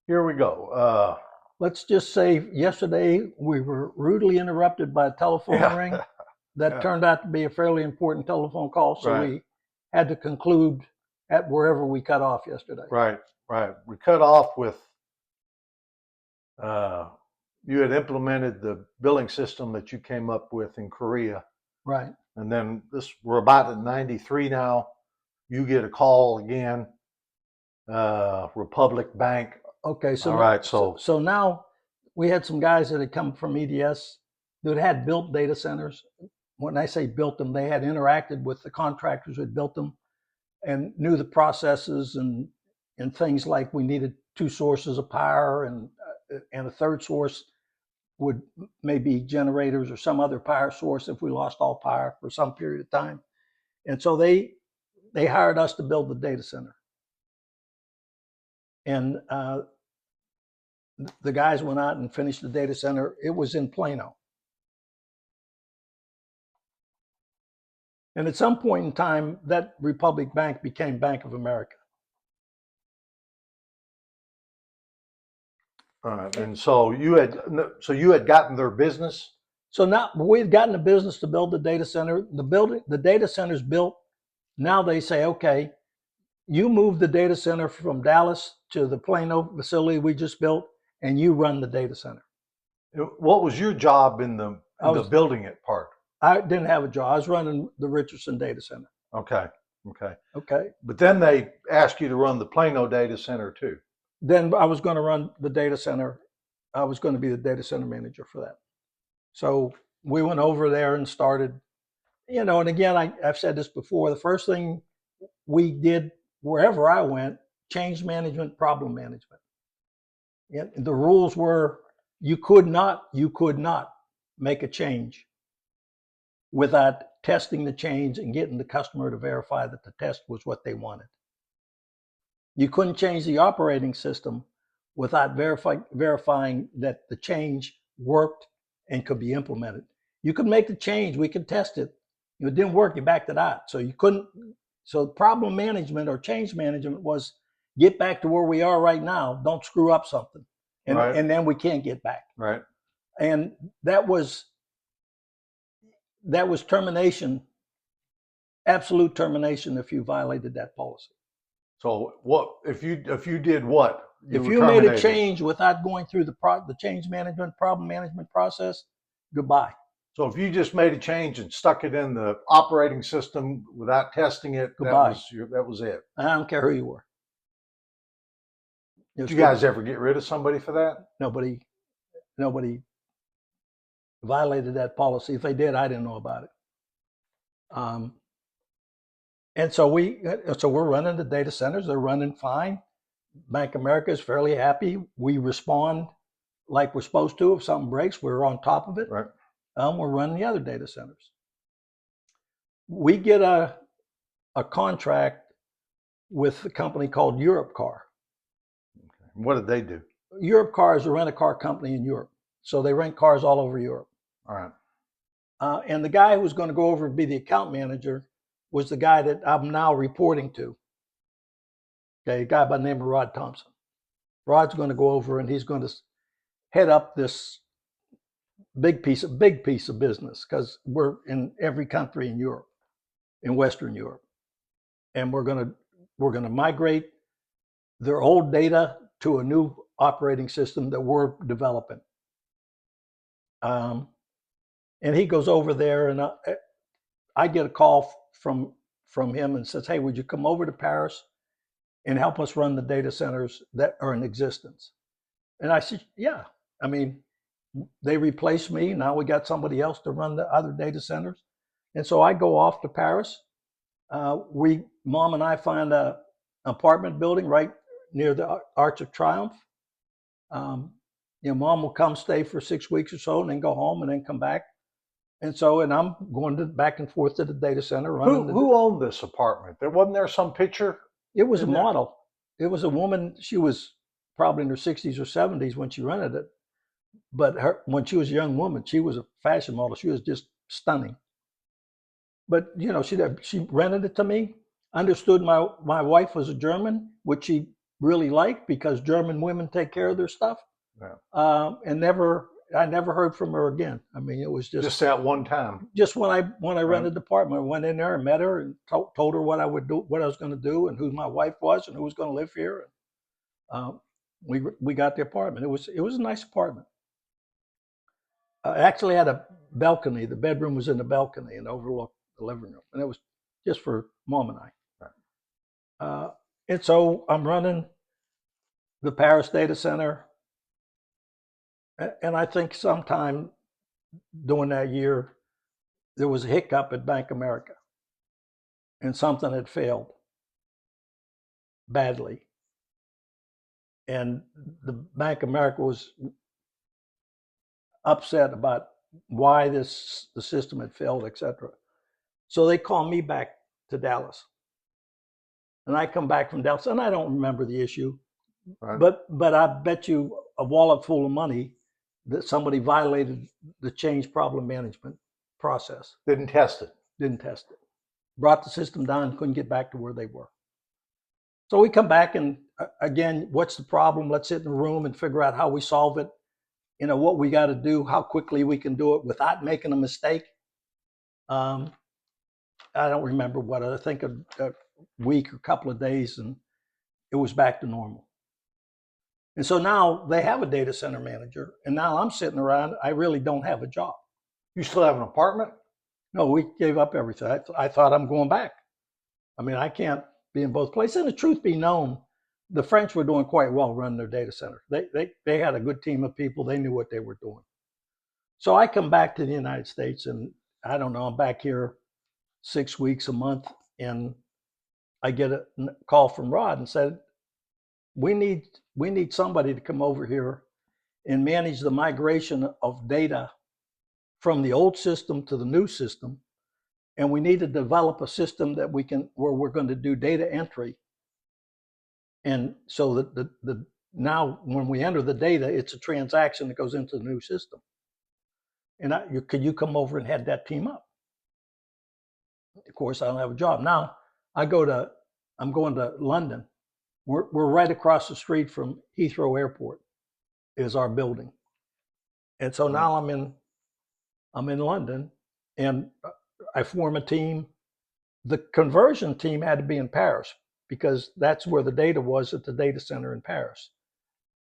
here we go. Let's just say yesterday we were rudely interrupted by a telephone Yeah, ring that yeah, turned out to be a fairly important telephone call, so right, we had to conclude at wherever we cut off yesterday. right, right. We cut off with uh, you had implemented the billing system that you came up with in Korea, Right. and then this we're about at 93 now. You get a call again, Republic Bank. Okay. All right, so So now we had some guys that had come from EDS that had built data centers. When I say built them, they had interacted with the contractors who had built them and knew the processes and things like we needed two sources of power and a third source would maybe generators or some other power source if we lost all power for some period of time. And so they hired us to build the data center. And the guys went out and finished the data center. It was in Plano. And at some point in time, that Republic Bank became Bank of America. all right, and so you had gotten their business. So now we had gotten the business to build the data center. The data center's built. Now they say, okay, you move the data center from Dallas to the Plano facility we just built, and you run the data center. What was your job in the I in the was building it part? I didn't have a job. I was running the Richardson data center. Okay, okay. Okay. But then they asked you to run the Plano data center too. Then I was going to run the data center. I was going to be the data center manager for that. So we went over there and started, and again, I've said this before. The first thing we did wherever I went, change management, problem management. And the rules were you could not make a change without testing the change and getting the customer to verify that the test was what they wanted. You couldn't change the operating system without verifying that the change worked and could be implemented. You could make the change, we could test it. If it didn't work, you backed it out. So you couldn't. So problem management or change management was get back to where we are right now. Don't screw up something, and Right, and then we can't get back. right. And that was termination, absolute termination if you violated that policy. So what if you did what? You If were you made a terminated. change without going through the change management, problem management process, goodbye. So if you just made a change and stuck it in the operating system without testing it, Goodbye. that was it. I don't care who you were. Did you guys ever get rid of somebody for that? Nobody violated that policy. If they did, I didn't know about it. And so we're running the data centers. They're running fine. Bank of America is fairly happy. We respond like we're supposed to. If something breaks, we're on top of it. Right. We're running the other data centers. We get a contract with a company called Europcar. What did they do? Europcar is a rent-a-car company in Europe. So they rent cars all over Europe. All right. And the guy who was going to go over and be the account manager was the guy that I'm now reporting to. Okay, a guy by the name of Rod Thompson. Rod's going to go over and he's going to head up this big piece of business because we're in every country in Europe, in Western Europe, and we're going to migrate their old data to a new operating system that we're developing. And he goes over there, and I get a call from him and says, "Hey, would you come over to Paris and help us run the data centers that are in existence?" And I said, "Yeah." I mean, they replaced me. Now we got somebody else to run the other data centers. And so I go off to Paris. Mom and I find an apartment building right near the Arch of Triumph. Mom will come stay for 6 weeks or so and then go home and then come back. And I'm going back and forth to the data center. Who owned this apartment? Wasn't there some picture? It was a model. It was a woman. She was probably in her 60s or 70s when she rented it. But when she was a young woman, she was a fashion model. She was just stunning. But she rented it to me. Understood my wife was a German, which she really liked because German women take care of their stuff. Yeah. And I never heard from her again. I mean, it was Just that one time. just when I Right. rented the apartment, I went in there and met her and told her what I would do, what I was going to do, and who my wife was, and who was going to live here. And we got the apartment. It was a nice apartment. I actually had a balcony. The bedroom was in the balcony and overlooked the living room, and it was just for Mom and I. Right. And so I'm running the Paris data center, and I think sometime during that year there was a hiccup at Bank America, and something had failed badly, and the Bank America was upset about why the system had failed, etc. So they called me back to Dallas, and I come back from Dallas, and I don't remember the issue, Right. but I bet you a wallet full of money that somebody violated the change problem management process. Didn't test it. Didn't test it. Brought the system down, couldn't get back to where they were. So we come back and again, what's the problem? Let's sit in a room and figure out how we solve it. You know, what we got to do, how quickly we can do it without making a mistake. I don't remember what, I think a week or a couple of days, and it was back to normal. And so now they have a data center manager, and now I'm sitting around, I really don't have a job. You still have an apartment? No, we gave up everything. I thought I'm going back. I mean, I can't be in both places. And the truth be known, the French were doing quite well running their data center. They had a good team of people. They knew what they were doing. So I come back to the United States, and I don't know, I'm back here 6 weeks, a month, and I get a call from Rod and said, we need somebody to come over here and manage the migration of data from the old system to the new system. And we need to develop a system that where we're going to do data entry. And so that now when we enter the data, it's a transaction that goes into the new system. And could you come over and head that team up? Of course, I don't have a job. Now I'm going to London. We're right across the street from Heathrow Airport is our building. And so now I'm in London, and I form a team. The conversion team had to be in Paris because that's where the data was, at the data center in Paris.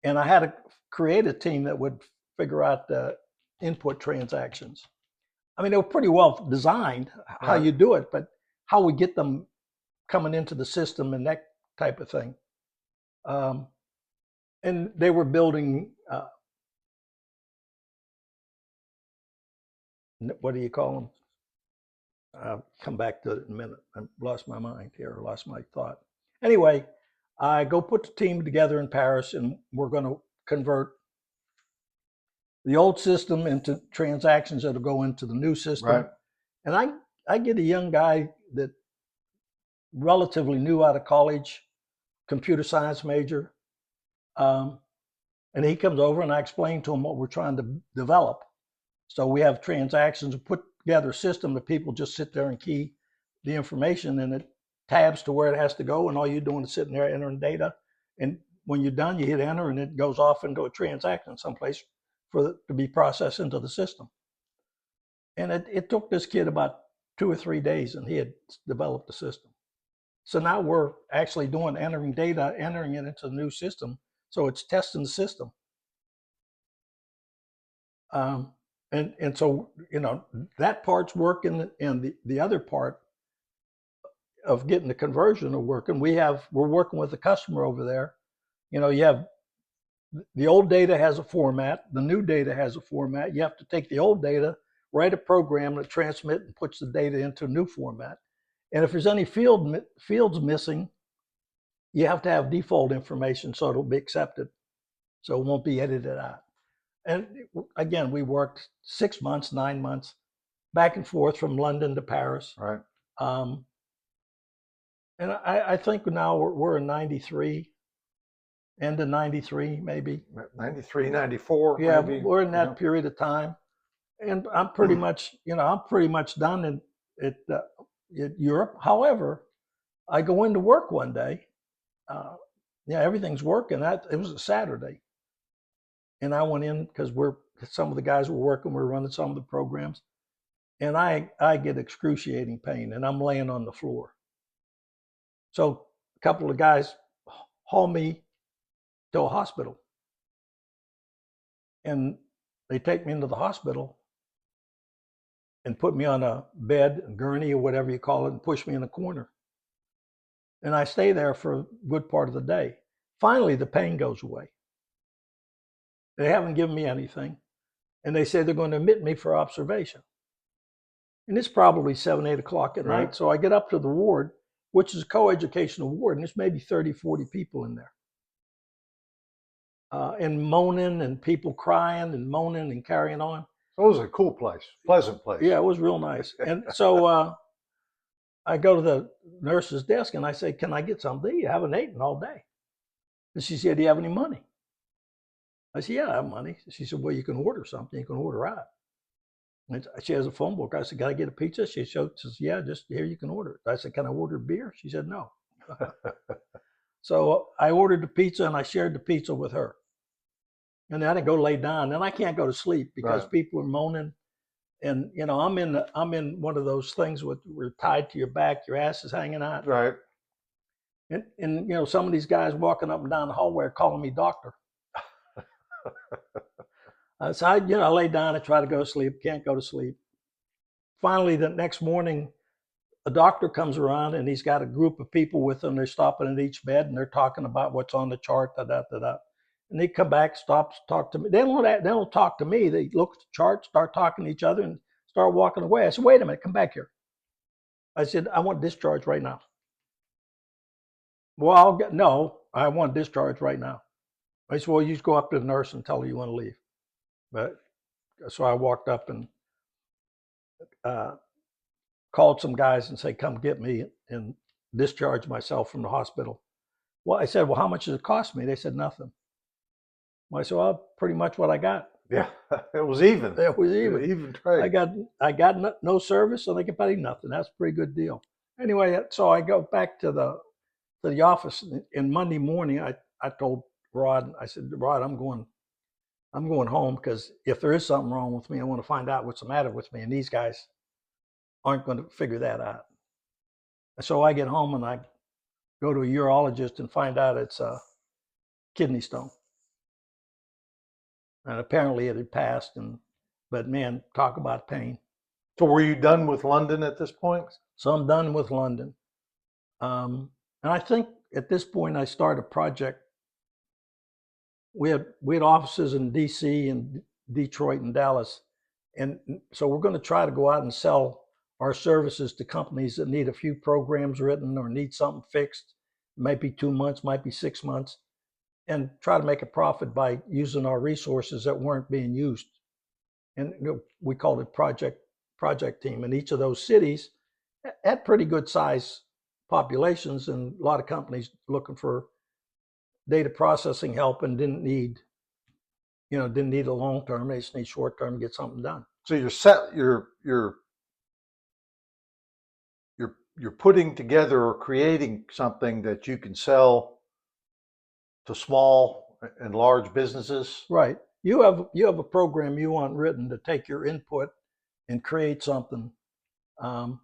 And I had to create a team that would figure out the input transactions. I mean, they were pretty well designed how you do it, but how we get them coming into the system and that type of thing. And they were building, what do you call them? I'll come back to it in a minute. I lost my mind here, lost my thought. Anyway, I go put the team together in Paris, and we're going to convert the old system into transactions that'll go into the new system. Right. And I get a young guy that relatively new out of college, computer science major. And he comes over, and I explain to him what we're trying to develop. So we have transactions, put together a system that people just sit there and key the information, and it tabs to where it has to go, and all you're doing is sitting there entering data. And when you're done, you hit enter, and it goes off into a transaction someplace to be processed into the system. And it took this kid about 2 or 3 days, and he had developed the system. So now we're actually doing entering data, entering it into the new system. So it's testing the system. And so, you know, that part's working, and the other part of getting the conversion of working, we're working with the customer over there. You know, you have the old data has a format, the new data has a format. You have to take the old data, write a program that transmits and puts the data into a new format. And if there's any fields missing, you have to have default information so it'll be accepted, so it won't be edited out. And again, we worked 6 months, 9 months, back and forth from London to Paris. Right. And I think now we're in 93, end of 93, maybe. 93, 94. Yeah, maybe. we're in that period of time. And I'm pretty much, done at Europe. However, I go into work one day, yeah, everything's working. It was a Saturday, and I went in because some of the guys were working. We're running some of the programs, and I get excruciating pain, and I'm laying on the floor. So a couple of guys haul me to a hospital, and they take me into the hospital and put me on a bed, a gurney, or whatever you call it, and push me in a corner. And I stay there for a good part of the day. Finally, the pain goes away. They haven't given me anything, and they say they're going to admit me for observation. And it's probably 7, 8 o'clock at Right. night. So I get up to the ward, which is a co-educational ward, and there's maybe 30, 40 people in there. And moaning and people crying and moaning and carrying on. So it was a cool place, pleasant place. Yeah, it was real nice. And so I go to the nurse's desk and I say, "Can I get something? You haven't eaten all day." And she said, "Do you have any money?" I said, "Yeah, I have money." She said, "Well, you can order something. You can order out." And she has a phone book. I said, "Can I get a pizza?" She says, "Yeah, just here you can order it." I said, "Can I order beer?" She said, "No." So I ordered the pizza and I shared the pizza with her. And then I go lay down. And I can't go to sleep because Right. people are moaning. And I'm in one of those things where tied to your back, your ass is hanging out. Right. And some of these guys walking up and down the hallway are calling me doctor. So I lay down and try to go to sleep. Can't go to sleep. Finally, the next morning, a doctor comes around and he's got a group of people with him. They're stopping at each bed and they're talking about what's on the chart. Da da da da. And they come back, stops, talk to me. They don't talk to me. They look at the chart, start talking to each other, and start walking away. I said, "Wait a minute, come back here." I said, "I want discharge right now." "Well, no, I want discharge right now." I said, "Well, you just go up to the nurse and tell her you want to leave." But so I walked up and uh, called some guys and said, "Come get me," and discharge myself from the hospital. Well, I said, "Well, how much does it cost me?" They said, "Nothing." Well, I said, "Well, pretty much what I got." Yeah. It was even. It was even. Even trade. I got no service, so they can pay nothing. That's a pretty good deal. Anyway, so I go back to the office, and Monday morning I told Rod, I said, "Rod, I'm going home because if there is something wrong with me, I want to find out what's the matter with me, and these guys aren't going to figure that out." And so I get home and I go to a urologist and find out it's a kidney stone, and apparently it had passed. But man, talk about pain. So were you done with London at this point? So I'm done with London. And I think at this point I started a project. We had offices in DC and Detroit and Dallas, and so we're going to try to go out and sell our services to companies that need a few programs written or need something fixed. It might be 2 months, might be 6 months, and try to make a profit by using our resources that weren't being used. And we called it project team. And each of those cities had pretty good size populations, and a lot of companies looking for data processing help and didn't need a long term. They just need short term to get something done. So you're putting together or creating something that you can sell to small and large businesses. Right. You have a program you want written to take your input and create something um,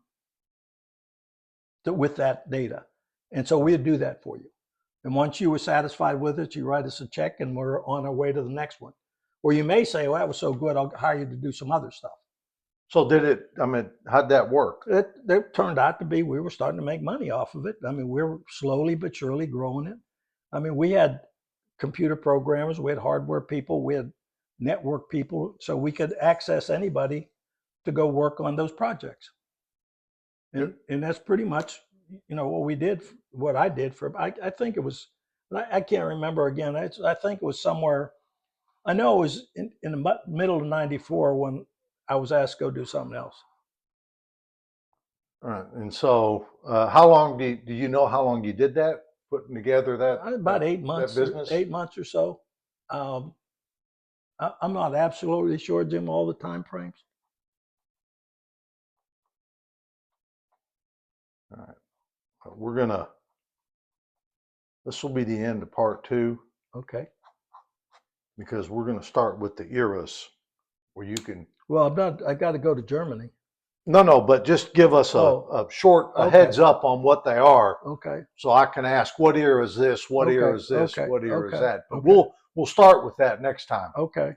with that data, and so we'd do that for you. And once you were satisfied with it, you write us a check, and we're on our way to the next one. Or you may say, "Well, that was so good, I'll hire you to do some other stuff." So how'd that work? It turned out to be we were starting to make money off of it. I mean, we were slowly but surely growing it. I mean, we had computer programmers, we had hardware people, we had network people, so we could access anybody to go work on those projects. And that's pretty much what we did, what I did for. I think it was, I can't remember again. I think it was somewhere. I know it was in the middle of '94 when I was asked to go do something else. All right. And so, how long do you know how long you did that, putting together About eight that months, business? 8 months or so. Um, I'm not absolutely sure, Jim, all the time frames. All right. We're gonna This will be the end of part 2 Okay. because we're going to start with the eras where you can. Well, I'm not. I got to go to Germany. No, but just give us Oh, a short okay. heads up on what they are, Okay. so I can ask what era is this, what era Okay. is this, Okay. what era is Okay. that. But Okay. we'll start with that next time. Okay.